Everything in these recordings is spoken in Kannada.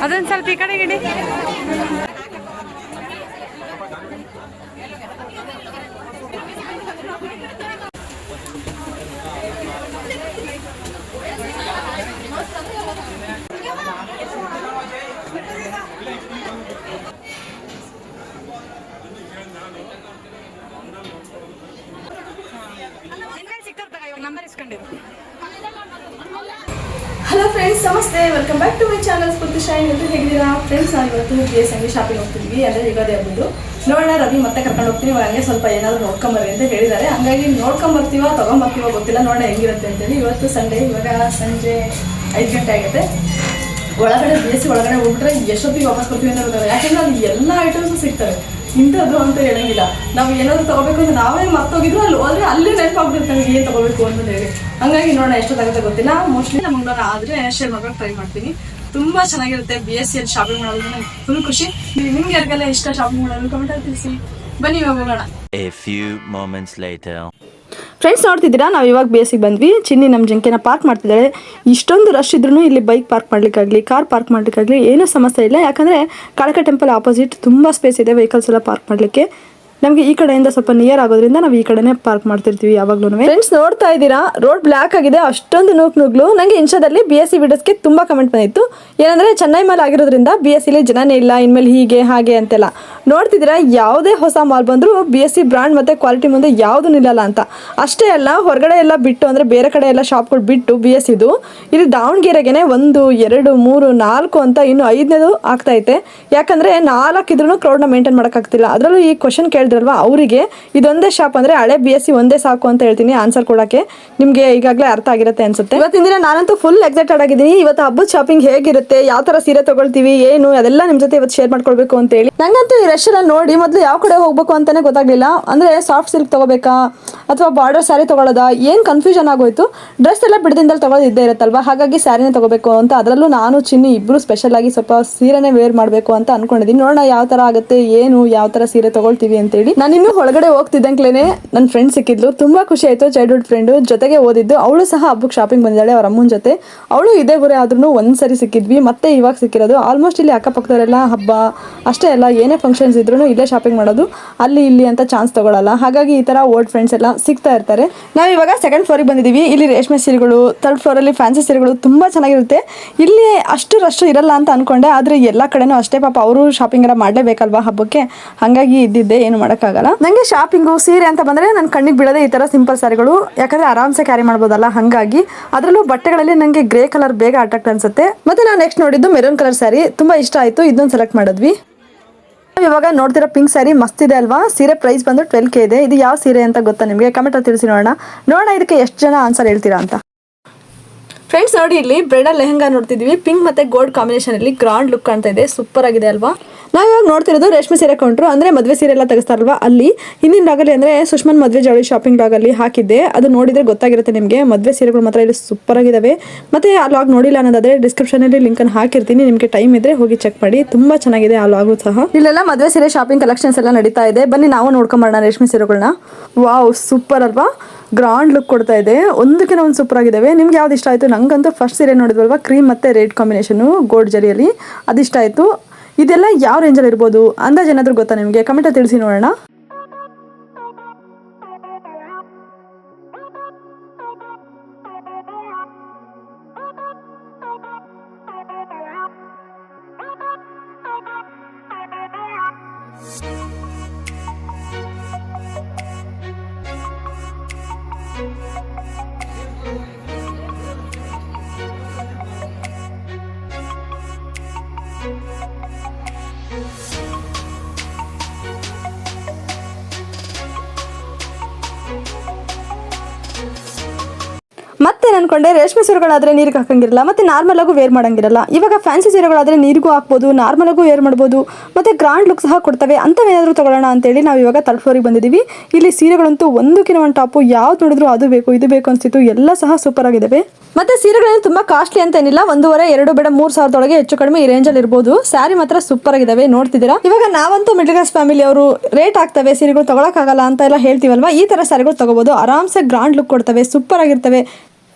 ಅದೊಂದು ಸ್ವಲ್ಪ ಈ ಕಡೆ ಇಡಿ. ನಂಬರ್ ಇಸ್ಕೊಂಡಿರು. ಹಲೋ ಫ್ರೆಂಡ್ಸ್, ನಮಸ್ತೆ, welcome back to my channel Spoorthi Shine. ಇವತ್ತು ಹೇಗಿದ್ದೀರಾ ಫ್ರೆಂಡ್ಸ್? ನಾನು ಇವತ್ತು BS ಅಂಗಡಿ ಶಾಪಿಂಗ್ ಹೋಗ್ತಿದ್ವಿ, ಅಂದರೆ ಯುಗಾದಿ ಹಬ್ಬದ್ದು. ನೋಡೋಣ, ರವಿ ಮತ್ತೆ ಕರ್ಕೊಂಡು ಹೋಗ್ತೀನಿ, ಹಂಗೆ ಸ್ವಲ್ಪ ಏನಾದರೂ ನೋಡ್ಕೊಂಬರ್ರಿ ಅಂತ ಹೇಳಿದ್ದಾರೆ. ಹಂಗಾಗಿ ನೋಡ್ಕೊಂಬರ್ತೀವೋ ತೊಗೊಂಬರ್ತೀವೋ ಗೊತ್ತಿಲ್ಲ, ನೋಡೋಣ ಹೆಂಗಿರುತ್ತೆ ಅಂತೇಳಿ. ಇವತ್ತು ಸಂಡೇ, ಇವಾಗ ಸಂಜೆ 5 ಗಂಟೆ ಆಗುತ್ತೆ. ಒಳಗಡೆ BS ಒಳಗಡೆ ಹೋಗ್ಬಿಟ್ರೆ ಎಷ್ಟೊತ್ತಿಗೆ ವಾಪಸ್ ಬರ್ತೀವಿ ಅಂತ ಗೊತ್ತಾಗ, ಯಾಕೆಂದ್ರೆ ಅಲ್ಲಿ ಎಲ್ಲ ಐಟಮ್ಸು ಸಿಗ್ತವೆ. ಇಂಥದ್ದು ಅಂತ ಹೇಳಂಗಿಲ್ಲ. ನಾವು ಏನಾದರೂ ತೊಗೋಬೇಕು ಅಂತ ನಾವೇ ಮರ್ತೋಗಿದ್ರು, ಅಲ್ಲಿ ಹೋದ್ರೆ ಅಲ್ಲೇ ನೆನಪಾಗ್ಬಿಡುತ್ತೆ ನಮಗೆ ಏನು ತೊಗೋಬೇಕು ಅಂತ ಹೇಳಿ. ಹಂಗಾಗಿ ನೋಡೋಣ ಎಷ್ಟೊತ್ತಾಗುತ್ತೆ ಗೊತ್ತಿಲ್ಲ. ಮೋಸ್ಟ್ಲಿ ನಮ್ಗೆ ಆದರೆ ಶೇರ್ ಮಾಡೋಕೆ ಟ್ರೈ ಮಾಡ್ತೀನಿ. ತುಂಬ ಚೆನ್ನಾಗಿರುತ್ತೆ BS ಅಲ್ಲಿ ಶಾಪಿಂಗ್ ಮಾಡೋದು, ನಂಗೆ ಫುಲ್ ಖುಷಿ. ನಿಮ್ಗೆ ಯಾರಿಗೆಲ್ಲ ಇಷ್ಟ ಶಾಪಿಂಗ್ ಮಾಡೋದು ಕಮೆಂಟಲ್ಲಿ ತಿಳಿಸಿ. ಬನ್ನಿ ಇವಾಗ ಹೋಗೋಣ. ಫ್ರೆಂಡ್ಸ್, ನೋಡ್ತಿದ್ದೀರಾ, ನಾವು ಇವಾಗ BS ಬಂದ್ವಿ. ಚಿನ್ನಿ ನಮ್ಮ ಜಿಂಕೆನ ಪಾರ್ಕ್ ಮಾಡ್ತಿದ್ದಾಳೆ. ಇಷ್ಟೊಂದು ರಶ್ ಇದ್ರೂ ಇಲ್ಲಿ ಬೈಕ್ ಪಾರ್ಕ್ ಮಾಡ್ಲಿಕ್ಕಾಗಲಿ, ಕಾರ್ ಪಾರ್ಕ್ ಮಾಡ್ಲಿಕ್ಕಾಗಲಿ ಏನೂ ಸಮಸ್ಯೆ ಇಲ್ಲ. ಯಾಕಂದರೆ ಕಾಳಕ ಟೆಂಪಲ್ ಆಪೋಸಿಟ್ ತುಂಬ ಸ್ಪೇಸ್ ಇದೆ ವೆಹಿಕಲ್ಸ್ ಎಲ್ಲ ಪಾರ್ಕ್ ಮಾಡಲಿಕ್ಕೆ. ನಮಗೆ ಈ ಕಡೆಯಿಂದ ಸ್ವಲ್ಪ ನಿಯರ್ ಆಗೋದ್ರಿಂದ ನಾವು ಈ ಕಡೆನೇ ಪಾರ್ಕ್ ಮಾಡ್ತಿರ್ತೀವಿ ಯಾವಾಗ್ಲೂ. ಫ್ರೆಂಡ್ಸ್, ನೋಡ್ತಾ ಇದ್ದೀರಾ, ರೋಡ್ ಬ್ಲ್ಯಾಕ್ ಆಗಿದೆ, ಅಷ್ಟೊಂದು ನುಗ್ಲು. ನನಗೆ ಇನ್ಸ್ಟಾದಲ್ಲಿ BS ವಿಡಿಯೋಸ್ಗೆ ತುಂಬ ಕಮೆಂಟ್ ಬಂದಿತ್ತು. ಏನಂದರೆ ಚೆನ್ನೈ ಮಾಲ್ ಆಗಿರೋದ್ರಿಂದ BS ಜನನೇ ಇಲ್ಲ, ಇನ್ಮೇಲೆ ಹೀಗೆ ಹಾಗೆ ಅಂತೆಲ್ಲ. ನೋಡ್ತಿದ್ದೀರಾ, ಯಾವುದೇ ಹೊಸ ಮಾಲ್ ಬಂದರೂ BS ಬ್ರ್ಯಾಂಡ್ ಮತ್ತು ಕ್ವಾಲಿಟಿ ಮುಂದೆ ಯಾವುದೂ ನಿಲ್ಲಲ್ಲ ಅಂತ. ಅಷ್ಟೇ ಅಲ್ಲ, ಹೊರಗಡೆ ಎಲ್ಲ ಬಿಟ್ಟು ಅಂದರೆ ಬೇರೆ ಕಡೆ ಎಲ್ಲ ಶಾಪ್ಗಳು ಬಿಟ್ಟು BS ಇಲ್ಲಿ ದಾವಣಗೆರೆಗೆ 1, 2, 3, 4 ಅಂತ ಇನ್ನು 5ನೇದು ಆಗ್ತೈತೆ. ಯಾಕಂದರೆ 4 ಇದ್ರೂ ಕ್ರೌಡ್ನ ಮೇಂಟೈನ್ ಮಾಡೋಕ್ಕಾಗ್ತಿಲ್ಲ. ಅದರಲ್ಲೂ ಈ ಕ್ವಶನ್ ಕೇಳಿದ್ರಲ್ವಾ, ಅವರಿಗೆ ಇದೊಂದೇ ಶಾಪ್ ಅಂದರೆ ಹಳೆ BS ಒಂದೇ ಸಾಕು ಅಂತ ಹೇಳ್ತೀನಿ ಆನ್ಸರ್ ಕೊಡೋಕ್ಕೆ. ನಿಮಗೆ ಈಗಾಗಲೇ ಅರ್ಥ ಆಗಿರುತ್ತೆ ಅನ್ಸುತ್ತೆ. ಇವತ್ತಿನ ದಿನ ನಾನಂತೂ ಫುಲ್ ಎಕ್ಸೈಟೆಡ್ ಆಗಿದ್ದೀನಿ. ಇವತ್ತು ಹಬ್ಬದ ಶಾಪಿಂಗ್ ಹೇಗಿರುತ್ತೆ, ಯಾವ ಥರ ಸೀರೆ ತೊಗೊಳ್ತೀವಿ ಏನು, ಅದೆಲ್ಲ ನಿಮ್ಮ ಜೊತೆ ಇವತ್ತು ಶೇರ್ ಮಾಡ್ಕೊಳ್ಬೇಕು ಅಂತ ಹೇಳಿ. ನಂಗಂತೂ ಈ ರಶ್ ಎಲ್ಲ ನೋಡಿ ಮೊದಲು ಯಾವ ಕಡೆ ಹೋಗ್ಬೇಕು ಅಂತಾನೆ ಗೊತ್ತಾಗಲಿಲ್ಲ. ಅಂದರೆ ಸಾಫ್ಟ್ ಸಿಲ್ಕ್ ತೊಗೋಬೇಕಾ ಅಥವಾ ಬಾರ್ಡರ್ ಸ್ಯಾರಿ ತೊಗೊಳ್ಳೋದಾ, ಏನು ಕನ್ಫ್ಯೂಷನ್ ಆಗೋಯ್ತು. ಡ್ರೆಸ್ ಎಲ್ಲ ಬಿಡದಿಂದಲ್ಲಿ ತೊಗೊಳ್ಳೋದು ಇದ್ದೇ ಇರುತ್ತಲ್ವ, ಹಾಗಾಗಿ ಸ್ಯಾರಿನೇ ತೊಗೋಬೇಕು ಅಂತ. ಅದರಲ್ಲೂ ನಾನು ಚಿನ್ನಿ ಇಬ್ಬರು ಸ್ಪೆಷಲ್ ಆಗಿ ಸ್ವಲ್ಪ ಸೀರೆನೇ ವೇರ್ ಮಾಡಬೇಕು ಅಂತ ಅನ್ಕೊಂಡಿದ್ದೀನಿ. ನೋಡೋಣ ಯಾವ ಥರ ಆಗುತ್ತೆ, ಏನು ಯಾವ ಥರ ಸೀರೆ ತೊಗೊಳ್ತೀವಿ ಅಂತೇಳಿ. ನಾನು ಇನ್ನೂ ಒಳಗಡೆ ಹೋಗ್ತಿದ್ದಂಗ್ಲೇ ನನ್ನ ಫ್ರೆಂಡ್ ಸಿಕ್ಕಿದ್ಲು. ತುಂಬ ಖುಷಿ ಆಯಿತು. ಚೈಲ್ಡ್ಹುಡ್ ಫ್ರೆಂಡು, ಜೊತೆಗೆ ಓದಿದ್ದು. ಅವಳು ಸಹ ಹಬ್ಬಕ್ಕೆ ಶಾಪಿಂಗ್ ಬಂದಿದ್ದಾಳೆ ಅವ್ರ ಅಮ್ಮನ ಜೊತೆ. ಅವಳು ಇದೇ ಊರೇ ಆದ್ರೂ ಒಂದ್ಸರಿ ಸಿಕ್ಕಿದ್ವಿ, ಮತ್ತೆ ಇವಾಗ ಸಿಕ್ಕಿರೋದು. ಆಲ್ಮೋಸ್ಟ್ ಇಲ್ಲಿ ಅಕ್ಕಪಕ್ಕದವರೆಲ್ಲ ಹಬ್ಬ ಅಷ್ಟೇ ಅಲ್ಲ, ಏನೇ ಫಂಕ್ಷನ್ಸ್ ಇದ್ರೂ ಇಲ್ಲೇ ಶಾಪಿಂಗ್ ಮಾಡೋದು, ಅಲ್ಲಿ ಇಲ್ಲಿ ಅಂತ ಚಾನ್ಸ್ ತಗೊಳ್ಳಲ್ಲ. ಹಾಗಾಗಿ ಈ ಥರ ಓಲ್ಡ್ ಫ್ರೆಂಡ್ಸ್ ಎಲ್ಲ ಸಿಗ್ತಾ ಇರ್ತಾರೆ. ನಾವು ಇವಾಗ 2nd ಫ್ಲೋರಿಗೆ ಬಂದಿದ್ದೀವಿ. ಇಲ್ಲಿ ರೇಷ್ಮೆ ಸೀರೆಗಳು, 3rd ಫ್ಲೋರಲ್ಲಿ ಫ್ಯಾನ್ಸಿ ಸೀರೆಗಳು ತುಂಬ ಚೆನ್ನಾಗಿರುತ್ತೆ. ಇಲ್ಲಿ ಅಷ್ಟು ರಶ್ ಇರಲ್ಲ ಅಂತ ಅನ್ಕೊಂಡೆ, ಆದರೆ ಎಲ್ಲ ಕಡೆನೂ ಅಷ್ಟೇ. ಪಾಪ ಅವರು ಶಾಪಿಂಗ್ ಎಲ್ಲ ಮಾಡಲೇಬೇಕಲ್ವಾ ಹಬ್ಬಕ್ಕೆ, ಹಾಗಾಗಿ ಇದ್ದಿದ್ದೆ, ಏನು ಮಾಡೋಕ್ಕಾಗಲ್ಲ. ನನಗೆ ಶಾಪಿಂಗು ಸೀರೆ ಅಂತ ಬಂದರೆ ನನ್ನ ಕಣ್ಣಿಗೆ ಬೀಳೋದೇ ಈ ಥರ ಸಿಂಪಲ್ ಸ್ಯಾರಿಗಳು. ಯಾಕಂದರೆ ಆರಾಮ್ಸೆ ಕ್ಯಾರಿ ಮಾಡ್ಬೋದಲ್ಲ, ಹಾಗಾಗಿ. ಅದರಲ್ಲೂ ಬಟ್ಟೆಗಳಲ್ಲಿ ನನಗೆ ಗ್ರೇ ಕಲರ್ ಬೇಗ ಅಟ್ರಾಕ್ಟ್ ಅನ್ಸುತ್ತೆ. ಮತ್ತು ನಾವು ನೆಕ್ಸ್ಟ್ ನೋಡಿದ್ದು ಮೆರೂನ್ ಕಲರ್ ಸ್ಯಾರಿ, ತುಂಬ ಇಷ್ಟ ಆಯಿತು. ಇದೊಂದು ಸೆಲೆಕ್ಟ್ ಮಾಡಿದ್ವಿ. ಇವಾಗ ನೋಡ್ತಿರೋ ಪಿಂಕ್ ಸ್ಯಾರಿ ಮಸ್ತ್ ಇದೆ ಅಲ್ವಾ. ಸೀರೆ ಪ್ರೈಸ್ ಬಂದು 12K ಇದೆ. ಇದು ಯಾವ ಸೀರೆ ಅಂತ ಗೊತ್ತಾ ನಿಮಗೆ? ಕಮೆಂಟಲ್ಲಿ ತಿಳಿಸಿ ನೋಡೋಣ ಇದಕ್ಕೆ ಎಷ್ಟು ಜನ ಆನ್ಸರ್ ಹೇಳ್ತೀರಾ ಅಂತ. ಫ್ರೆಂಡ್ಸ್, ನೋಡಿ, ಇಲ್ಲಿ ಬ್ರೈಡಲ್ ಲೆಹಂಗಾ ನೋಡ್ತಿದ್ವಿ. ಪಿಂಕ್ ಮತ್ತು ಗೋಲ್ಡ್ ಕಾಂಬಿನೇಷನಲ್ಲಿ ಗ್ರಾಂಡ್ ಲುಕ್ ಕಾಣ್ತಾ ಇದೆ, ಸೂಪರ್ ಆಗಿದೆ ಅಲ್ವಾ. ನಾವು ಇವಾಗ ನೋಡ್ತಿರೋದು ರೇಷ್ಮೆ ಸೀರೆ ಕೌಂಟ್ರು, ಅಂದರೆ ಮದುವೆ ಸೀರೆ ಎಲ್ಲ ತೆಗೆಸ್ತಾರಲ್ವಾ ಅಲ್ಲಿ. ಹಿಂದಿನ ಲಾಗಲ್ಲಿ ಅಂದರೆ ಸುಷ್ಮನ್ ಮದುವೆ ಜವಳಿ ಶಾಪಿಂಗ್ ಲಾಗಲ್ಲಿ ಹಾಕಿದ್ದೆ, ಅದು ನೋಡಿದರೆ ಗೊತ್ತಾಗಿರುತ್ತೆ ನಿಮಗೆ. ಮದುವೆ ಸೀರೆಗಳು ಮಾತ್ರ ಇಲ್ಲಿ ಸೂಪರ್ ಆಗಿದ್ದಾವೆ. ಮತ್ತು ಆ ಲಾಗ್ ನೋಡಿಲ್ಲ ಅನ್ನೋದಾದರೆ ಡಿಸ್ಕ್ರಿಪ್ಷನಲ್ಲಿ ಲಿಂಕನ್ನು ಹಾಕಿರ್ತೀನಿ, ನಿಮಗೆ ಟೈಮ್ ಇದ್ದರೆ ಹೋಗಿ ಚೆಕ್ ಮಾಡಿ. ತುಂಬ ಚೆನ್ನಾಗಿದೆ ಆ ಲಾಗು ಸಹ. ಇಲ್ಲೆಲ್ಲ ಮದುವೆ ಸೀರೆ ಶಾಪಿಂಗ್ ಕಲೆಕ್ಷನ್ಸ್ ಎಲ್ಲ ನಡೀತಾ ಇದೆ. ಬನ್ನಿ ನಾವು ನೋಡ್ಕೊಂಬರೋಣ ರೇಷ್ಮೆ ಸೀರೆಗಳನ್ನ. ವಾವ್, ಸೂಪರ್ ಅಲ್ವಾ, ಗ್ರಾಂಡ್ ಲುಕ್ ಕೊಡ್ತಾ ಇದೆ. ಒಂದಕ್ಕಿಂತ ಒಂದು ಸೂಪರ್ ಆಗಿದ್ದಾವೆ. ನಿಮ್ಗೆ ಯಾವ್ದು ಇಷ್ಟ ಆಯಿತು? ನಂಗಂತೂ ಫಸ್ಟ್ ಸೀರೆ ನೋಡಿದ್ವಲ್ವಾ, ಕ್ರೀಮ್ ಮತ್ತು ರೆಡ್ ಕಾಂಬಿನೇಷನು ಗೋಲ್ಡ್ ಜರಿಯಲ್ಲಿ, ಅದಿಷ್ಟ ಆಯಿತು. ಇದೆಲ್ಲ ಯಾವ ರೇಂಜಲ್ಲಿ ಇರ್ಬೋದು ಅಂದಾಜು ಏನಾದರೂ ಗೊತ್ತಾ ನಿಮಗೆ? ಕಮೆಂಟಲ್ಲಿ ತಿಳಿಸಿ ನೋಡೋಣ. ಮತ್ತೆ ಅನ್ಕೊಂಡೆ ರೇಷ್ಮೆ ಸೀರೆಗಳಾದರೆ ನೀರಿಗೆ ಹಾಕಂಗಿರಲ್ಲ, ಮತ್ತು ನಾರ್ಮಲಾಗೂ ವೇರ್ ಮಾಡೋಂಗಿರಲ್ಲ. ಇವಾಗ ಫ್ಯಾನ್ಸಿ ಸೀರೆಗಳಾದರೆ ನೀರಿಗೂ ಹಾಕ್ಬೋದು, ನಾರ್ಮಲಾಗೂ ವೇರ್ ಮಾಡ್ಬೋದು, ಮತ್ತು ಗ್ರಾಂಡ್ ಲುಕ್ ಸಹ ಕೊಡ್ತವೆ. ಅಂಥವೇನಾದರೂ ತೊಗೊಳ್ಳೋಣ ಅಂತೇಳಿ ನಾವು ಇವಾಗ 3rd ಫ್ಲೋರಿಗೆ ಬಂದಿದ್ದೀವಿ. ಇಲ್ಲಿ ಸೀರೆಗಳಂತೂ ಒಂದಕ್ಕಿಂತ ಒಂದು ಟಾಪು, ಯಾವ್ದು ನೋಡಿದ್ರು ಅದು ಬೇಕು ಇದು ಬೇಕು ಅನಿಸ್ತಿತ್ತು. ಎಲ್ಲ ಸಹ ಸೂಪರ್ ಆಗಿದ್ದಾವೆ. ಮತ್ತು ಸೀರೆಗಳೇನು ತುಂಬ ಕಾಸ್ಟ್ಲಿ ಅಂತ ಏನಿಲ್ಲ, 1.5, 2 ಬೇಡ 3 ಸಾವಿರದೊಳಗೆ ಹೆಚ್ಚು ಕಡಿಮೆ ಈ ರೇಂಜಲ್ಲಿ ಇರ್ಬೋದು. ಸ್ಯಾರಿ ಮಾತ್ರ ಸೂಪರ್ ಆಗಿದ್ದಾವೆ, ನೋಡ್ತಿದ್ದೀರಾ. ಇವಾಗ ನಾವಂತೂ ಮಿಡಲ್ ಕ್ಲಾಸ್ ಫ್ಯಾಮಿಲಿ ಅವರು ರೇಟ್ ಆಗ್ತವೆ ಸೀರೆಗಳು ತೊಗೊಳಕ್ಕಾಗಲ್ಲ ಅಂತ ಎಲ್ಲ ಹೇಳ್ತೀವಲ್ವಾ, ಈ ಥರ ಸ್ಯಾರಿಗಳು ತೊಗೋಬೋದು. ಆರಾಮ್ಸೆ ಗ್ರಾಂಡ್ ಲುಕ್ ಕೊಡ್ತವೆ, ಸೂಪರ್ ಆಗಿರ್ತವೆ.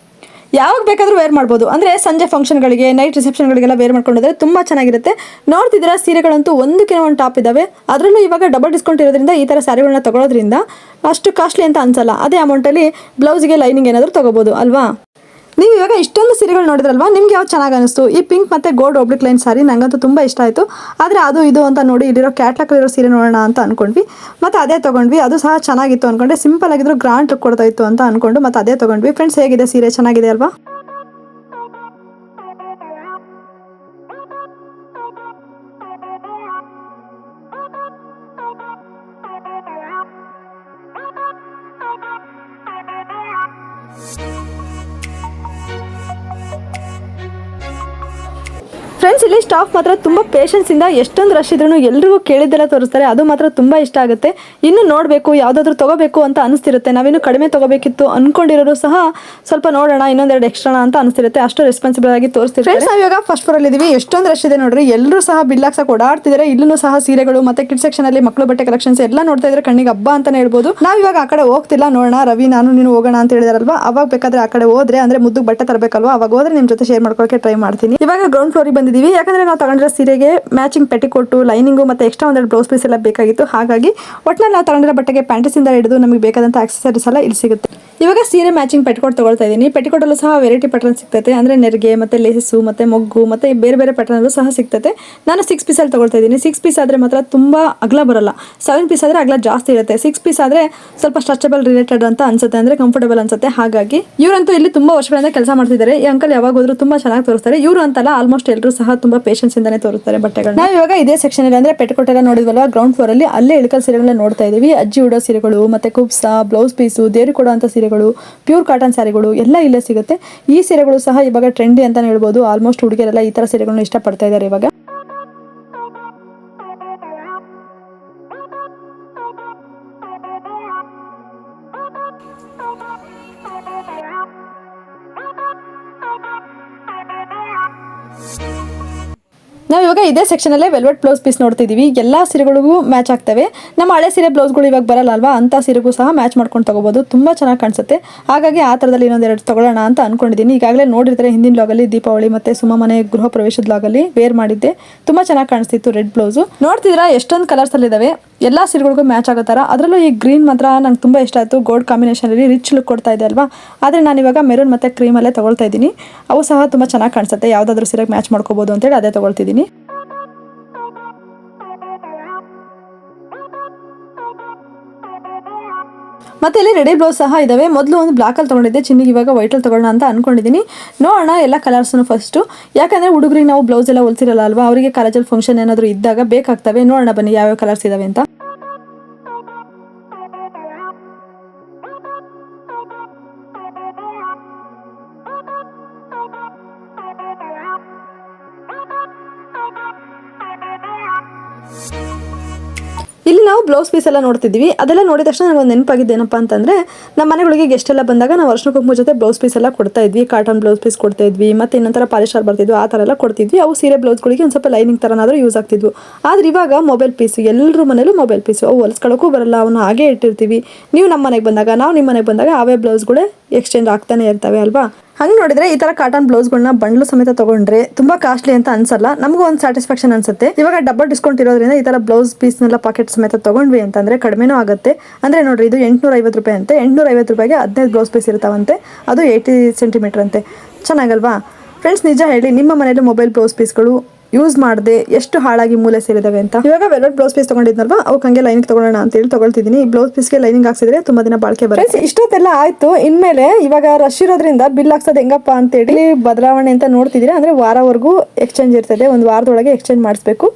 ಯಾವಾಗ ಬೇಕಾದರೂ ವೇರ್ ಮಾಡ್ಬೋದು. ಅಂದರೆ ಸಂಜೆ ಫಂಕ್ಷನ್ಗಳಿಗೆ, ನೈಟ್ ರಿಸೆಪ್ಷನ್ಗಳಿಗೆಲ್ಲ ವೇರ್ ಮಾಡ್ಕೊಂಡಿದ್ರೆ ತುಂಬ ಚೆನ್ನಾಗಿರುತ್ತೆ. ನೋಡ್ತಿದ್ದೀರಾ ಸೀರೆಗಳಂತೂ ಒಂದಕ್ಕಿಂತ ಒಂದು ಟಾಪ್ ಇದ್ದಾವೆ. ಅದರಲ್ಲೂ ಇವಾಗ ಡಬಲ್ ಡಿಸ್ಕೌಂಟ್ ಇರೋದ್ರಿಂದ ಈ ಥರ ಸ್ಯಾರಿಗಳನ್ನ ತಗೊಳ್ಳೋದ್ರಿಂದ ಅಷ್ಟು ಕಾಸ್ಟ್ಲಿ ಅಂತ ಅನ್ಸಲ್ಲ. ಅದೇ ಅಮೌಂಟಲ್ಲಿ ಬ್ಲೌಸ್ಗೆ ಲೈನಿಂಗ್ ಏನಾದರೂ ತೊಗೋಬೋದು ಅಲ್ವಾ. ನೀವು ಇವಾಗ ಇಷ್ಟೊಂದು ಸೀರೆಗಳು ನೋಡಿದ್ರಲ್ವಾ, ನಿಮ್ಗೆ ಯಾವ್ದು ಚೆನ್ನಾಗಿ ಅನಿಸ್ತು? ಈ ಪಿಂಕ್ ಮತ್ತು ಗೋಲ್ಡ್ ಒಬ್ಲಿಕ್ ಲೈನ್ ಸಾರಿ ನನಗಂತೂ ತುಂಬ ಇಷ್ಟ ಆಯಿತು. ಆದರೆ ಅದು ಇದು ಅಂತ ನೋಡಿ ಇಲ್ಲಿರೋ ಕ್ಯಾಟ್ಲಾಕಲ್ಲಿರೋ ಸೀರೆ ನೋಡೋಣ ಅಂತ ಅಂದ್ಕೊಂಡ್ವಿ, ಮತ್ತು ಅದೇ ತೊಗೊಂಡ್ವಿ. ಅದು ಸಹ ಚೆನ್ನಾಗಿತ್ತು ಅಂದ್ಕೊಂಡೆ, ಸಿಂಪಲ್ ಆಗಿದ್ರು ಗ್ರಾಂಡ್ ಲುಕ್ ಕೊಡ್ತಾ ಇತ್ತು ಅಂತ ಅಂದ್ಕೊಂಡು ಮತ್ತು ಅದೇ ತೊಗೊಂಡ್ವಿ. ಫ್ರೆಂಡ್ಸ್, ಹೇಗಿದೆ ಸೀರೆ? ಚೆನ್ನಾಗಿದೆ ಅಲ್ವಾ? ಫ್ರೆಂಡ್ಸ್, ಇಲ್ಲಿ ಸ್ಟಾಫ್ ಮಾತ್ರ ತುಂಬ ಪೇಷನ್ಸಿಂದ ಎಷ್ಟೊಂದು ರಶ್ ಇದ್ರೂ ಎಲ್ರಿಗೂ ಕೇಳಿದ್ದೆಲ್ಲ ತೋರಿಸ್ತಾರೆ. ಅದು ಮಾತ್ರ ತುಂಬ ಇಷ್ಟ ಆಗುತ್ತೆ. ಇನ್ನು ನೋಡಬೇಕು, ಯಾವುದಾದ್ರೂ ತೊಗೋಬೇಕು ಅಂತ ಅನಿಸ್ತಿರುತ್ತೆ. ನಾವಿನ್ನು ಕಡಿಮೆ ತೊಗೋಬೇಕಿತ್ತು ಅಂದ್ಕೊಂಡಿರೋರು ಸಹ ಸ್ವಲ್ಪ ನೋಡೋಣ, ಇನ್ನೊಂದೆರಡು ಎಕ್ಸ್ಟ್ರಾ ಅಂತ ಅನಿಸ್ತಿರುತ್ತೆ. ಅಷ್ಟು ರೆಸ್ಪಾನ್ಸಿಬಲ್ ಆಗಿ ತೋರಿಸ್ತೀವಿ. ಫ್ರೆಂಡ್ಸ್, ನಾವಿವಾಗ ಫಸ್ಟ್ ಫ್ಲೋರಲ್ಲಿ ಇದ್ದೀವಿ. ಎಷ್ಟೊಂದು ರಶ್ ಇದೆ ನೋಡ್ರಿ. ಎಲ್ಲರೂ ಸಹ ಬಿಲ್ ಹಾಕ್ಸಕ್ಕೆ ಓಡಾಡ್ತಿದ್ದಾರೆ. ಇಲ್ಲೂ ಸಹ ಸೀರೆಗಳು ಮತ್ತು ಕಿಡ್ ಸೆಕ್ಷನಲ್ಲಿ ಮಕ್ಕಳು ಬಟ್ಟೆ ಕಲೆಕ್ಷನ್ಸ್ ಎಲ್ಲ ನೋಡ್ತಾ ಇದ್ರೆ ಕಣ್ಣಿಗೆ ಹಬ್ಬ ಅಂತಲೇ ಹೇಳ್ಬೋದು. ನಾವಿವಾಗ ಆ ಕಡೆ ಹೋಗ್ತಿಲ್ಲ, ನೋಡೋಣ. ರವಿ, ನಾನು ನೀನು ಹೋಗೋಣ ಅಂತ ಹೇಳಿದಾರಲ್ವಾ, ಅವಾಗ ಬೇಕಾದ್ರೆ ಆ ಕಡೆ ಹೋದ್ರೆ, ಅಂದರೆ ಮುದ್ದುಗೆ ಬಟ್ಟೆ ತರಬೇಕಲ್ವಾ, ಅವಾಗ ಹೋದ್ರೆ ನಿಮ್ಮ ಜೊತೆ ಶೇರ್ ಮಾಡ್ಕೊಳ್ಳೋಕೆ ಟ್ರೈ ಮಾಡ್ತೀನಿ. ಇವಾಗ ಗ್ರೌಂಡ್ ಫ್ಲೋರಿಗೆ ಬಂದಿದ್ದೀವಿ. ಯಾಕಂದ್ರೆ ನಾವು ತಗೊಂಡಿರೋ ಸೀರೆಗೆ ಮ್ಯಾಚಿಂಗ್ ಪೆಟಿಕೋಟು, ಲೈನಿಂಗು ಮತ್ತು ಎಕ್ಸ್ಟ್ರಾ ಒಂದೆರಡು ಬ್ಲೌಸ್ ಪೀಸ್ ಎಲ್ಲ ಬೇಕಾಗಿತ್ತು. ಹಾಗಾಗಿ ಒಟ್ಟಿನಲ್ಲಿ ನಾವು ತಗೊಂಡಿರೋ ಬಟ್ಟೆಗೆ ಪ್ಯಾಂಟಿಸಿಂದ ಹಿಡಿದು ನಮಗೆ ಬೇಕಾದಂಥ ಆಕ್ಸೆಸರೀಸ್ ಎಲ್ಲ ಇಲ್ಲಿ ಸಿಗುತ್ತೆ. ಇವಾಗ ಸೀರೆ ಮ್ಯಾಚಿಂಗ್ ಪೆಟಿಕೋಟ್ ತೊಗೊಳ್ತಾ ಇದ್ದೀನಿ. ಪೆಟಿಕೋಟಲ್ಲೂ ಸಹ ವೆರೈಟಿ ಪ್ಯಾಟರ್ನ್ ಸಿಗ್ತೈತೆ. ಅಂದರೆ ನೆರಿಗೆ ಮತ್ತು ಲೇಸಸ್ಸು ಮತ್ತು ಮೊಗ್ಗು ಮತ್ತು ಬೇರೆ ಬೇರೆ ಪ್ಯಾಟರ್ನಲ್ಲೂ ಸಹ ಸಿಗ್ತೈತೆ. ನಾನು 6 ಪೀಸಲ್ಲಿ ತೊಗೊಳ್ತಾ ಇದ್ದೀನಿ. 6 ಪೀಸ್ ಆದರೆ ಮಾತ್ರ ತುಂಬ ಅಗಲ ಬರೋಲ್ಲ. 7 ಪೀಸ್ ಆದರೆ ಅಗಲ ಜಾಸ್ತಿ ಇರುತ್ತೆ. 6 ಪೀಸ್ ಆದರೆ ಸ್ವಲ್ಪ ಸ್ಟ್ರೆಚಬಲ್ ರಿಲೇಟೆಡ್ ಅಂತ ಅನ್ಸುತ್ತೆ, ಅಂದರೆ ಕಂಫರ್ಟಬಲ್ ಅನ್ಸುತ್ತೆ. ಹಾಗಾಗಿ ಇವರಂತೂ ಇಲ್ಲಿ ತುಂಬ ವರ್ಷಗಳಿಂದ ಕೆಲಸ ಮಾಡ್ತಿದ್ದಾರೆ. ಈ ಅಂಕಲ್ ಯಾವಾಗ ಹೋದ್ರು ತುಂಬ ಚೆನ್ನಾಗಿ ತೋರಿಸ್ತಾರೆ. ಇವರು ಅಂತಲ್ಲ, ಆಲ್ಮೋಸ್ಟ್ ಎಲ್ಲರೂ ಸಹ ತುಂಬ ಪೇಷನ್ಸ್ ಇಂದಾನೆ ತೋರಿಸ್ತಾರೆ ಬಟ್ಟೆಗಳನ್ನ. ನಾವು ಇವಾಗ ಇದೇ ಸೆಕ್ಷನ್ ಅಲ್ಲಿ, ಅಂದರೆ ಪೆಟಿಕೋಟ್ ಎಲ್ಲ ನೋಡಿದ್ವಲ್ವಾ ಗ್ರೌಂಡ್ ಫ್ಲೋರ್ ಅಲ್ಲಿ, ಅಲ್ಲೇ ಇಳಕಲ್ ಸೀರೆಗಳನ್ನ ನೋಡ್ತಾ ಇದೀವಿ. ಅಜ್ಜಿ ಉಡೋ ಸೀರೆಗಳು ಮತ್ತೆ ಕುಬ್ಸಾ, ಬ್ಲೌಸ್ ಪೀಸು, ದೇವ್ರು ಕೊಡುವಂಥ ಸೀರೆಗಳು, ಪ್ಯೂರ್ ಕಾಟನ್ ಸ್ಯಾರಿಗಳು ಎಲ್ಲ ಇಲ್ಲೇ ಸಿಗುತ್ತೆ. ಈ ಸೀರೆಗಳು ಸಹ ಇವಾಗ ಟ್ರೆಂಡಿ ಅಂತಾನೆ ಹೇಳ್ಬೋದು. ಆಲ್ಮೋಸ್ಟ್ ಹುಡುಗಿಯರೆಲ್ಲ ಈ ತರ ಸೀರೆಗಳನ್ನ ಇಷ್ಟಪಡ್ತಾ ಇದ್ದಾರೆ ಇವಾಗ. ನಾವು ಇವಾಗ ಇದೇ ಸೆಕ್ಷನಲ್ಲೇ ವೆಲ್ವೆಟ್ ಬ್ಲೌಸ್ ಪೀಸ್ ನೋಡ್ತಿದ್ದೀವಿ. ಎಲ್ಲ ಸೀರೆಗಳಿಗೂ ಮ್ಯಾಚ್ ಆಗ್ತವೆ. ನಮ್ಮ ಹಳೆ ಸೀರೆ ಬ್ಲೌಸ್ಗಳು ಇವಾಗ ಬರಲ್ಲ ಅಲ್ವಾ, ಅಂಥ ಸೀರೆಗೂ ಸಹ ಮ್ಯಾಚ್ ಮಾಡ್ಕೊಂಡು ತೊಗೋಬೋದು. ತುಂಬ ಚೆನ್ನಾಗಿ ಕಾಣಿಸುತ್ತೆ. ಹಾಗಾಗಿ ಆ ಥರದಲ್ಲಿ ಇನ್ನೊಂದೆರಡು ತೊಗೊಳ್ಳೋಣ ಅಂತ ಅಂದ್ಕೊಂಡಿದ್ದೀನಿ. ಈಗಾಗಲೇ ನೋಡಿರ್ತಾರೆ ಹಿಂದಿನ ಬ್ಲಾಗಲ್ಲಿ, ದೀಪಾವಳಿ ಮತ್ತು ಸುಮ ಮನೆ ಗೃಹ ಪ್ರವೇಶದ ಬ್ಲಾಗಲ್ಲಿ ವೇರ್ ಮಾಡಿದ್ದೆ. ತುಂಬ ಚೆನ್ನಾಗಿ ಕಾಣಿಸ್ತಿತ್ತು ರೆಡ್ ಬ್ಲೌಸು. ನೋಡ್ತಿದ್ದೀರಾ ಎಷ್ಟೊಂದು ಕಲರ್ಸಲ್ಲಿದ್ದಾವೆ, ಎಲ್ಲ ಸೀರೆಗಳಿಗೂ ಮ್ಯಾಚ್ ಆಗೋ ಥರ. ಅದರಲ್ಲೂ ಈ ಗ್ರೀನ್ ಮಾತ್ರ ನಂಗೆ ತುಂಬ ಇಷ್ಟ ಆಯಿತು. ಗೋಲ್ಡ್ ಕಾಂಬಿನೇಷನಲ್ಲಿ ರಿಚ್ ಲುಕ್ ಕೊಡ್ತಾ ಇದೆ ಅಲ್ವಾ. ಆದರೆ ನಾನು ಇವಾಗ ಮೆರೂನ್ ಮತ್ತು ಕ್ರೀಮಲ್ಲೇ ತೊಗೊಳ್ತಾ ಇದ್ದೀನಿ. ಅವು ಸಹ ತುಂಬ ಚೆನ್ನಾಗಿ ಕಾಣಿಸುತ್ತೆ. ಯಾವುದಾದ್ರೂ ಸೀರೆಗೆ ಮ್ಯಾಚ್ ಮಾಡ್ಕೋಬೋದು ಅಂತೇಳಿ ಅದೇ ತೊಗೊಳ್ತಿದ್ದೀನಿ. ಮತ್ತೆ ಇಲ್ಲಿ ರೆಡಿ ಬ್ಲೌಸ್ ಸಹ ಇದಾವೆ. ಮೊದಲು ಒಂದು ಬ್ಲಾಕಲ್ಲಿ ತೊಗೊಂಡಿದ್ದೆ ಚಿನ್ನಿಗೆ, ಇವಾಗ ವೈಟಲ್ಲಿ ತೊಗೊಳ್ಳೋಣ ಅಂತ ಅನ್ಕೊಂಡಿದ್ದೀನಿ. ನೋಡೋಣ ಎಲ್ಲ ಕಲರ್ಸ್ನು ಫಸ್ಟು. ಯಾಕಂದರೆ ಹುಡುಗರಿಗೆ ನಾವು ಬ್ಲೌಸ್ ಎಲ್ಲ ಹೊಲ್ಸಿರಲ್ಲ ಅಲ್ವಾ, ಅವರಿಗೆ ಕಾಲೇಜಲ್ಲಿ ಫಂಕ್ಷನ್ ಏನಾದರೂ ಇದ್ದಾಗ ಬೇಕಾಗ್ತವೆ. ನೋಡೋಣ ಬನ್ನಿ ಯಾವ್ಯಾವ ಕಲರ್ಸ್ ಇದಾವೆ ಅಂತ. ಇಲ್ಲಿ ನಾವು ಬ್ಲೌಸ್ ಪೀಸ್ ಎಲ್ಲ ನೋಡ್ತಿದ್ವಿ. ಅದೆಲ್ಲ ನೋಡಿದ ತಕ್ಷಣ ನನಗೆ ಒಂದು ನೆನಪಾಗಿದ್ದೇನಪ್ಪ ಅಂತಂದರೆ, ನಮ್ಮ ಮನೆಗಳಿಗೆ ಗೆಸ್ಟ್ ಎಲ್ಲ ಬಂದಾಗ ನಾವು ಅರ್ಶಿನ ಕುಂಕುಮ ಜೊತೆ ಬ್ಲೌಸ್ ಪೀಸ್ ಎಲ್ಲ ಕೊಡ್ತಾ ಇದ್ವಿ. ಕಾಟನ್ ಬ್ಲೌಸ್ ಪೀಸ್ ಕೊಡ್ತಾ ಇದ್ವಿ, ಮತ್ತು ಇನ್ನೊಂಥರ ಪಾಲಿಸ್ಟರ್ ಬರ್ತಿದ್ವು, ಆ ಥರ ಎಲ್ಲ ಕೊಡ್ತಿದ್ವಿ. ಅವು ಸೀರೆ ಬ್ಲೌಸ್ಗಳಿಗೆ ಒಂದು ಸ್ವಲ್ಪ ಲೈನಿಂಗ್ ಥರನಾದರೂ ಯೂಸ್ ಆಗ್ತಿದ್ವು. ಆದರೆ ಇವಾಗ ಮೊಬೈಲ್ ಪೀಸು, ಎಲ್ಲರ ಮನೇಲೂ ಮೊಬೈಲ್ ಪೀಸು. ಅವು ಹೊಲ್ಸ್ಕೊಳ್ಳೋಕ್ಕೂ ಬರಲ್ಲ, ಅವನ್ನ ಹಾಗೆ ಇಟ್ಟಿರ್ತೀವಿ. ನೀವು ನಮ್ಮ ಮನೆಗೆ ಬಂದಾಗ, ನಾವು ನಿಮ್ಮ ಮನೆಗೆ ಬಂದಾಗ ಅವೇ ಬ್ಲೌಸ್ಗಳೇ ಎಕ್ಸ್ಚೇಂಜ್ ಆಗ್ತಾನೆ ಇರ್ತವೆ ಅಲ್ವಾ. ಹಂಗೆ ನೋಡಿದ್ರೆ ಈ ಥರ ಕಾಟನ್ ಬ್ಲೌಸ್ಗಳನ್ನ ಬಂಡ್ಲು ಸಮೇತ ತೊಗೊಂಡ್ರೆ ತುಂಬ ಕಾಸ್ಟ್ಲಿ ಅಂತ ಅನ್ಸಲ್ಲ, ನಮಗೂ ಒಂದು ಸ್ಯಾಟಿಸ್ಫ್ಯಾಕ್ಷನ್ ಅನ್ಸುತ್ತೆ. ಇವಾಗ ಡಬಲ್ ಡಿಸ್ಕೌಂಟ್ ಇರೋದ್ರಿಂದ ಈ ಥರ ಬ್ಲೌಸ್ ಪೀಸ್ನೆಲ್ಲ ಪಾಕೆಟ್ ಸಮೇತ ತೊಗೊಂಡ್ವಿ ಅಂತಂದರೆ ಕಡಿಮೆನೂ ಆಗುತ್ತೆ. ಅಂದರೆ ನೋಡಿರಿ, ಇದು 850 ರೂಪಾಯಿ ಅಂತೆ. 850 ರೂಪಾಯಿಗೆ 15 ಬ್ಲೌಸ್ ಪೀಸ್ ಇರ್ತಾವಂತೆ. ಅದು 80 ಸೆಂಟಿಮೀಟರ್ ಅಂತೆ. ಚೆನ್ನಾಗಲ್ವಾ ಫ್ರೆಂಡ್ಸ್? ನಿಜ ಹೇಳಿ, ನಿಮ್ಮ ಮನೇಲಿ ಮೊಬೈಲ್ ಬ್ಲೌಸ್ ಪೀಸ್ಗಳು ಯೂಸ್ ಮಾಡದೆ ಎಷ್ಟು ಹಾಳಾಗಿ ಮೂಲೆ ಸೇರಿದಾವೆ ಅಂತ. ಇವಾಗ ವೆಲ್ವೆಟ್ ಬ್ಲೌಸ್ ಪೀಸ್ ತೊಗೊಂಡಿದ್ನಲ್ವಾ, ಅವಕ್ಕೆ ಹಂಗೆ ಲೈನಿಂಗ್ ತೊಗೊಳ್ಳೋಣ ಅಂತೇಳಿ ತೊಗೊಳ್ತಿದ್ದೀನಿ. ಈ ಬ್ಲೌಸ್ ಪೀಸ್ಗೆ ಲೈನಿಂಗ್ ಹಾಕ್ಸಿದ್ರೆ ತುಂಬ ದಿನ ಬಾಳಿಕೆ ಬರುತ್ತೆ. ಇಷ್ಟೊತ್ತೆಲ್ಲ ಆಯಿತು. ಇನ್ಮೇಲೆ ಇವಾಗ ರಶ್ ಇರೋದ್ರಿಂದ ಬಿಲ್ ಹಾಕ್ಸೋದು ಹೆಂಗಪ್ಪ ಅಂತೇಳಿ ಬದಲಾವಣೆ ಅಂತ ನೋಡ್ತಿದ್ದೀರಾ. ಅಂದರೆ ವಾರವರೆಗೂ ಎಕ್ಸ್ಚೇಂಜ್ ಇರ್ತದೆ. ಒಂದು ವಾರದೊಳಗೆ ಎಕ್ಸ್ಚೇಂಜ್ ಮಾಡಿಸ್ಬೇಕು.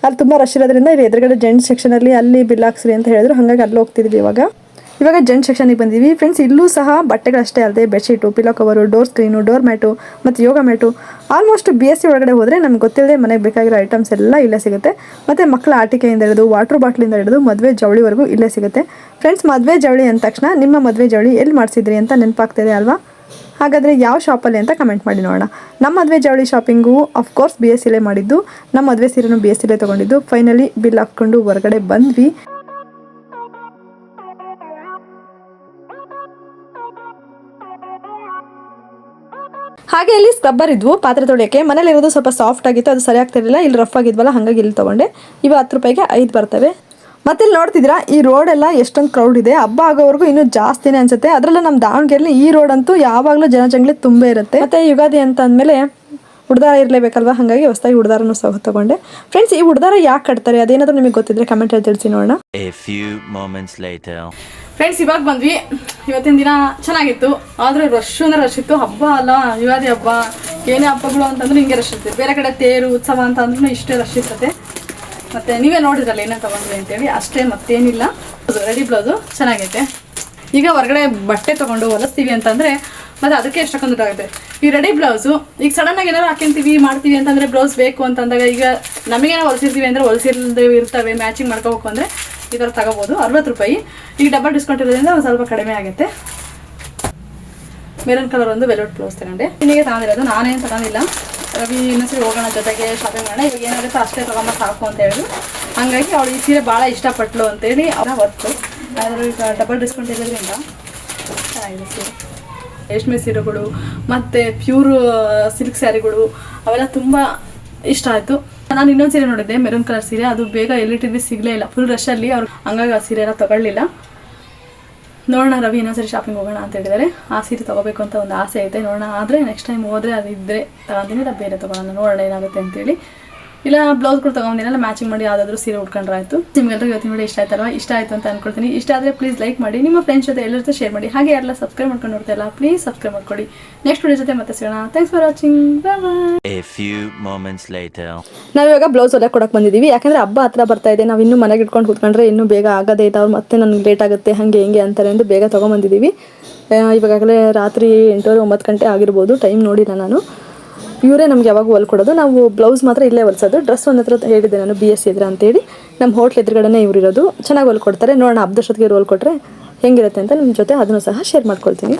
ಅಲ್ಲಿ ತುಂಬ ರಶ್ ಇರೋದ್ರಿಂದ ಇಲ್ಲಿ ಎದುರುಗಡೆ ಜೆಂಟ್ಸ್ ಸೆಕ್ಷನಲ್ಲಿ ಅಲ್ಲಿ ಬಿಲ್ ಹಾಕ್ಸ್ರಿ ಅಂತ ಹೇಳಿದ್ರು. ಹಾಗಾಗಿ ಅಲ್ಲಿ ಹೋಗ್ತಿದ್ವಿ. ಇವಾಗ ಜೆಂಟ್ ಸೆಕ್ಷನಿಗೆ ಬಂದಿವಿ ಫ್ರೆಂಡ್ಸ್. ಇಲ್ಲೂ ಸಹ ಬಟ್ಟೆಗಳಷ್ಟೇ ಅಲ್ಲದೆ bedsheet, pillow cover, door screen, door mat ಮತ್ತು ಯೋಗ ಮ್ಯಾಟು, ಆಲ್ಮೋಸ್ಟ್ BSC ಒಳಗಡೆ ಹೋದರೆ ನಮ್ಗೆ ಗೊತ್ತಿಲ್ಲದೆ ಮನೆಗೆ ಬೇಕಾಗಿರೋ ಐಟಮ್ಸ್ ಎಲ್ಲ ಇಲ್ಲೇ ಸಿಗುತ್ತೆ. ಮತ್ತು ಮಕ್ಕಳ ಆಟಿಕೆಯಿಂದ ಹಿಡಿದು ವಾಟರ್ ಬಾಟ್ಲಿಂದ ಹಿಡಿದು ಮದುವೆ ಜವಳಿವರೆಗೂ ಇಲ್ಲೇ ಸಿಗುತ್ತೆ ಫ್ರೆಂಡ್ಸ್. ಮದುವೆ ಜವಳಿ ಅಂದ ತಕ್ಷಣ ನಿಮ್ಮ ಮದುವೆ ಜವಳಿ ಎಲ್ಲಿ ಮಾಡಿಸಿದ್ರಿ ಅಂತ ನೆನಪಾಗ್ತಿದೆ ಅಲ್ವಾ? ಹಾಗಾದರೆ ಯಾವ ಶಾಪಲ್ಲಿ ಅಂತ ಕಮೆಂಟ್ ಮಾಡಿ ನೋಡೋಣ. ನಮ್ಮ ಮದುವೆ ಜವಳಿ ಶಾಪಿಂಗು ಅಫ್ಕೋರ್ಸ್ BSCಲೇ ಮಾಡಿದ್ದು. ನಮ್ಮ ಮದುವೆ ಸೀರೆನೂ BSCಲೇ ತೊಗೊಂಡಿದ್ದು. ಫೈನಲಿ ಬಿಲ್ ಹಾಕ್ಕೊಂಡು ಹೊರಗಡೆ ಬಂದ್ವಿ. ಹಾಗೆ ಇಲ್ಲಿ ಸ್ಕ್ರಬ್ಬರ್ ಇದ್ವು ಪಾತ್ರೆ ತೊಳೆಯೋಕ್ಕೆ. ಮನೇಲಿ ಇರೋದು ಸ್ವಲ್ಪ ಸಾಫ್ಟ್ ಆಗಿತ್ತು, ಅದು ಸರಿ ಆಗ್ತಿರಲಿಲ್ಲ. ಇಲ್ಲಿ ರಫ್ ಆಗಿದ್ವಲ್ಲ, ಹಾಗಾಗಿ ಇಲ್ಲಿ ತೊಗೊಂಡೆ. ಇವು 10 ರೂಪಾಯಿಗೆ 5 ಬರ್ತವೆ. ಮತ್ತೆ ಇಲ್ಲಿ ನೋಡ್ತಿದ್ದೀರಾ ಈ ರೋಡ್ ಎಲ್ಲ ಎಷ್ಟೊಂದು ಕ್ರೌಡ್ ಇದೆ. ಹಬ್ಬ ಆಗೋವರೆಗೂ ಇನ್ನೂ ಜಾಸ್ತಿನೇ ಅನ್ಸುತ್ತೆ. ಅದರಲ್ಲೂ ನಮ್ಮ ದಾವಣಗೆರೆಯಲ್ಲಿ ಈ ರೋಡ್ ಅಂತೂ ಯಾವಾಗಲೂ ಜನಜಂಗ್ಲಿ ತುಂಬ ಇರುತ್ತೆ. ಮತ್ತೆ ಯುಗಾದಿ ಅಂತ ಅಂದಮೇಲೆ ಹುಡ್ದಾರ ಇರಲೇಬೇಕಲ್ವಾ, ಹಾಗಾಗಿ ಹೊಸದಾಗಿ ಹುಡ್ದಾರನೂ ಸಹ ತಗೊಂಡೆ. ಫ್ರೆಂಡ್ಸ್, ಈ ಹುಡ್ದಾರ ಯಾಕೆ ಕಟ್ತಾರೆ ಅದೇನಾದರೂ ನಿಮಗೆ ಗೊತ್ತಿದ್ರೆ ಕಮೆಂಟಲ್ಲಿ ತಿಳಿಸಿ ನೋಡೋಣ. ಫ್ರೆಂಡ್ಸ್, ಇವಾಗ ಬಂದ್ವಿ. ಇವತ್ತಿನ ದಿನ ಚೆನ್ನಾಗಿತ್ತು, ಆದರೆ ರಶ್ ಅಂದ್ರೆ ರಶ್ ಇತ್ತು. ಹಬ್ಬ ಅಲ್ಲ, ಯುಗಾದಿ ಹಬ್ಬ, ಏನೇ ಹಬ್ಬಗಳು ಅಂತಂದ್ರೆ ಹಿಂಗೆ ರಶ್ ಇರ್ತದೆ. ಬೇರೆ ಕಡೆ ತೇರು ಉತ್ಸವ ಅಂತ ಅಂದ್ರೂ ಇಷ್ಟೇ ರಶ್ ಇರ್ತದೆ. ಮತ್ತು ನೀವೇ ನೋಡಿದ್ರಲ್ಲ ಏನೇ ತೊಗೊಂಡ್ವಿ ಅಂತೇಳಿ, ಅಷ್ಟೇ ಮತ್ತೇನಿಲ್ಲ. ರೆಡಿ ಬ್ಲೌಸು ಚೆನ್ನಾಗೈತೆ. ಈಗ ಹೊರಗಡೆ ಬಟ್ಟೆ ತೊಗೊಂಡು ಹೊಲಿಸ್ತೀವಿ ಅಂತಂದರೆ ಮತ್ತು ಅದಕ್ಕೆ ಎಷ್ಟೊಂದು ದುಡ್ಡಾಗುತ್ತೆ. ಈ ರೆಡಿ ಬ್ಲೌಸು ಈಗ ಸಡನ್ನಾಗಿ ಏನಾದ್ರು ಹಾಕ್ಯಂತೀವಿ ಮಾಡ್ತೀವಿ ಅಂತಂದರೆ ಬ್ಲೌಸ್ ಬೇಕು ಅಂತಂದಾಗ, ಈಗ ನಮಗೇನೋ ಹೊಲಿಸಿರ್ತೀವಿ ಅಂದರೆ ಹೊಲಿಸಿಲ್ದೇ ಇರ್ತವೆ, ಮ್ಯಾಚಿಂಗ್ ಮಾಡ್ಕೋಬೇಕು ಅಂದರೆ ಈ ಥರ ತಗೋಬೋದು. 60 ರೂಪಾಯಿ. ಈಗ ಡಬಲ್ ಡಿಸ್ಕೌಂಟ್ ಇರೋದ್ರಿಂದ ಒಂದು ಸ್ವಲ್ಪ ಕಡಿಮೆ ಆಗುತ್ತೆ. ಮೆರೂನ್ ಕಲರ್ ಒಂದು ವೆಲ್ವೆಟ್ ಬ್ಲೌಸ್ ತಗೊಂಡೆ. ಇನ್ನಿಗೆ ತಗೊಂಡಿರೋದು, ನಾನೇನು ತಗೊಂಡಿಲ್ಲ. ರವಿ ಇನ್ನೊಂದ್ಸರಿ ಹೋಗೋಣ ಜೊತೆಗೆ ಶಾಪಿಂಗ್ ಮಾಡೋಣ, ಇವಾಗ ಏನಾಗುತ್ತೆ ಅಷ್ಟೇ ತೊಗೊಂಬ ಸಾಕು ಅಂತ ಹೇಳಿದ್ರು. ಹಾಗಾಗಿ ಅವಳು ಈ ಸೀರೆ ಭಾಳ ಇಷ್ಟಪಟ್ಲು ಅಂತೇಳಿ ಅವರ ಹೊತ್ತು. ಆದರೂ ಈಗ ಡಬಲ್ ಡಿಸ್ಕೌಂಟ್ ಇರೋದ್ರಿಂದ ಚೆನ್ನಾಗಿದೆ ಸೀರೆ. ರೇಷ್ಮೆ ಸೀರೆಗಳು ಮತ್ತು ಪ್ಯೂರ್ ಸಿಲ್ಕ್ ಸ್ಯಾರಿಗಳು ಅವೆಲ್ಲ ತುಂಬ ಇಷ್ಟ ಆಯಿತು. ನಾನು ಇನ್ನೊಂದು ಸೀರೆ ನೋಡಿದ್ದೆ, ಮೆರೂನ್ ಕಲರ್ ಸೀರೆ. ಅದು ಬೇಗ ಎಲ್ಲಿಟ್ಟಿದ್ವಿ ಸಿಗಲೇ ಇಲ್ಲ, ಫುಲ್ ರಶಲ್ಲಿ. ಅವ್ರು ಹಂಗಾಗಿ ಆ ಸೀರೆ ಎಲ್ಲ ತೊಗೊಳ್ಳಿಲ್ಲ. ನೋಡೋಣ, ರವಿ ಇನ್ನೊಂದ್ಸರಿ ಶಾಪಿಂಗ್ ಹೋಗೋಣ ಅಂತ ಹೇಳಿದ್ದಾರೆ. ಆ ಸೀರೆ ತೊಗೋಬೇಕು ಅಂತ ಒಂದು ಆಸೆ ಐತೆ. ನೋಡೋಣ, ಆದರೆ ನೆಕ್ಸ್ಟ್ ಟೈಮ್ ಹೋದರೆ ಅದು ಇದ್ದರೆ ತಗೊಂತೀನಿ, ಇಲ್ಲ ಬೇರೆ ತೊಗೊಳ್ಳೋಣ, ನೋಡೋಣ ಏನಾಗುತ್ತೆ ಅಂತೇಳಿ. ಇಲ್ಲ ಬ್ಲೌಸ್ಗಳು ತೊಗೊಂಡಿನಲ್ಲ, ಮ್ಯಾಚಿಂಗ್ ಮಾಡಿ ಯಾವುದಾದ್ರೂ ಸೀರೆ ಉಟ್ಕೊಂಡ್ರೆ ಆಯಿತು. ನಿಮಗೆಲ್ಲರೂ ಇವತ್ತಿನ ವಿಡಿಯೋ ಇಷ್ಟ ಆಯ್ತಲ್ವಾ? ಇಷ್ಟ ಆಯಿತು ಅಂತ ಅನ್ಕೊಳ್ತೀನಿ. ಇಷ್ಟ ಆದರೆ ಪ್ಲೀಸ್ ಲೈಕ್ ಮಾಡಿ, ನಿಮ್ಮ ಫ್ರೆಂಡ್ಸ್ ಜೊತೆ ಎಲ್ಲರ ಜೊತೆ ಶೇರ್ ಮಾಡಿ. ಹಾಗೆ ಯಾರೆಲ್ಲ ಸಬ್ಸ್ಕ್ರೈಬ್ ಮಾಡ್ಕೊಂಡು ನೋಡ್ತಾಯಿಲ್ಲ ಪ್ಲೀಸ್ ಸಬ್ಸ್ಕ್ರೈಬ್ ಮಾಡ್ಕೊಳ್ಳಿ. ನೆಕ್ಸ್ಟ್ ವಿಡಿಯೋ ಜೊತೆ ಮತ್ತೆ ಸಿಗೋಣ. Thanks for watching. ನಾವಿವಾಗ ಬ್ಲೌಸ್ ಹೊಲಿಯಕ್ಕೆ ಕೊಡಕ್ಕೆ ಬಂದಿದ್ದೀವಿ. ಯಾಕಂದರೆ ಹಬ್ಬ ಹತ್ರ ಬರ್ತಾ ಇದೆ. ನಾವು ಇನ್ನೂ ಮನೆಗೆ ಇಟ್ಕೊಂಡು ಕೂತ್ಕೊಂಡ್ರೆ ಇನ್ನೂ ಬೇಗ ಆಗೋದೇ ಇಲ್ಲ. ಅವ್ರು ಮತ್ತೆ ನನಗೆ ಲೇಟ್ ಆಗುತ್ತೆ ಹಾಗೆ ಹಿಂಗೆ ಅಂತಾರೆ ಎಂದು ಬೇಗ ತೊಗೊಂಬಂದಿದ್ದೀವಿ. ಇವಾಗಲೇ ರಾತ್ರಿ 8-9 ಗಂಟೆ ಆಗಿರ್ಬೋದು, ಟೈಮ್ ನೋಡಿಲ್ಲ ನಾನು. ಇವರೇ ನಮ್ಗೆ ಯಾವಾಗ ಹೊಲ್ಕೊಡೋದು. ನಾವು ಬ್ಲೌಸ್ ಮಾತ್ರ ಇಲ್ಲೇ ಹೊಲಿಸೋದು. ಡ್ರೆಸ್ ಒಂದು ಹತ್ರ ಹೇಳಿದ್ದೆ ನಾನು, BS ಇದ್ರೆ ಅಂತೇಳಿ. ನಮ್ಮ ಹೋಟ್ಲ್ ಎದುರುಗಡೆನೇ ಇವ್ರು ಇರೋದು. ಚೆನ್ನಾಗಿ ಹೊಲ್ಕೊಡ್ತಾರೆ. ನೋಡೋಣ ಹಬ್ಬದಷ್ಟೊತ್ತಿಗೆ ಇವ್ರು ಹೊಲ್ಕೊಟ್ರೆ ಹೆಂಗಿರುತ್ತೆ ಅಂತ ನಿಮ್ಮ ಜೊತೆ ಅದನ್ನು ಸಹ ಶೇರ್ ಮಾಡ್ಕೊಳ್ತೀನಿ.